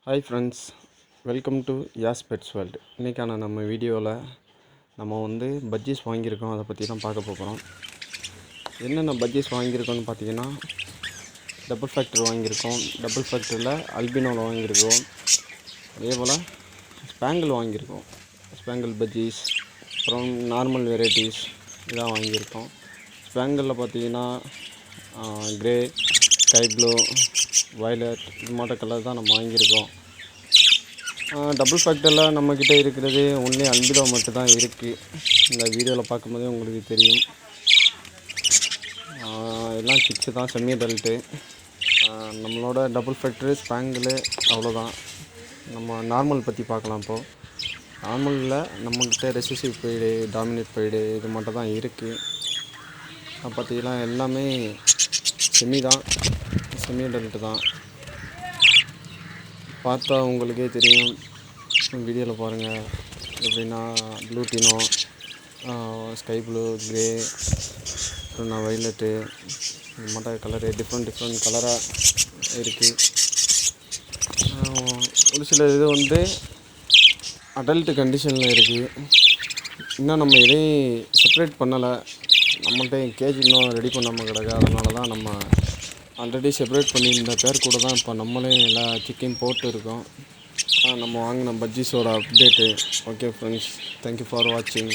Hi friends, welcome to YASH PETS WORLD. இன்றைக்கான நம்ம வீடியோவில் நம்ம budgies வாங்கியிருக்கோம். அதை பற்றி தான் பார்க்க போகிறோம். என்னென்ன budgies வாங்கியிருக்கோம்னு பார்த்தீங்கன்னா, டபுள் ஃபேக்டர் வாங்கியிருக்கோம். டபுள் ஃபேக்டரில் அல்பினோவில் வாங்கியிருக்கோம். அதே போல் ஸ்பேங்கிள் வாங்கியிருக்கோம். ஸ்பேங்கிள் budgies, அப்புறம் நார்மல் வெரைட்டிஸ் இதான் வாங்கியிருக்கோம். ஸ்பேங்கிளில் பார்த்தீங்கன்னா கிரே, ஸ்கை ப்ளூ, வயலட் இது மாதிரி கலர் தான் நம்ம வாங்கியிருக்கோம். டபுள் ஃபேக்டரில் நம்மக்கிட்ட இருக்கிறது ஒன்லி அல்பினோ மட்டும் தான் இருக்குது. இந்த வீடியோவில் பார்க்கும்போதே உங்களுக்கு தெரியும். எல்லாம் சிக்ஸு தான், செமி அடல்ட்டு. நம்மளோட டபுள் ஃபேக்டரி ஸ்பேங்கிள் அவ்வளோதான். நம்ம நார்மல் பற்றி பார்க்கலாம். இப்போது நார்மலில் நம்மக்கிட்ட ரெசிசிவ் பீடு, டாமினேட் பீடு இது மட்டும் தான் இருக்குது. பார்த்தீங்கன்னா எல்லாமே செமி தான், செமி அடல்ட்டு தான். பார்த்தா உங்களுக்கே தெரியும். வீடியோவில் பாருங்கள். எப்படின்னா ப்ளூட்டினோ, ஸ்கை ப்ளூ, கிரே, அப்புறம் வைலட்டு இது மாதிரி கலரு டிஃப்ரெண்ட் கலராக இருக்குது. ஒரு சில இது அடல்ட்டு கண்டிஷனில் இருக்குது. இன்னும் நம்ம எதையும் செப்ரேட் பண்ணலை. நம்மள்கிட்ட கேஜ் இன்னும் ரெடி பண்ணாமல் கிடக்கு. அதனால தான் நம்ம ஆல்ரெடி செப்ரேட் பண்ணியிருந்த பேர் கூட தான் இப்போ நம்மளே எல்லா சிக்கையும் போட்டு இருக்கோம். நம்ம வாங்கின budgiesோட update. Okay friends, thank you for வாட்சிங்.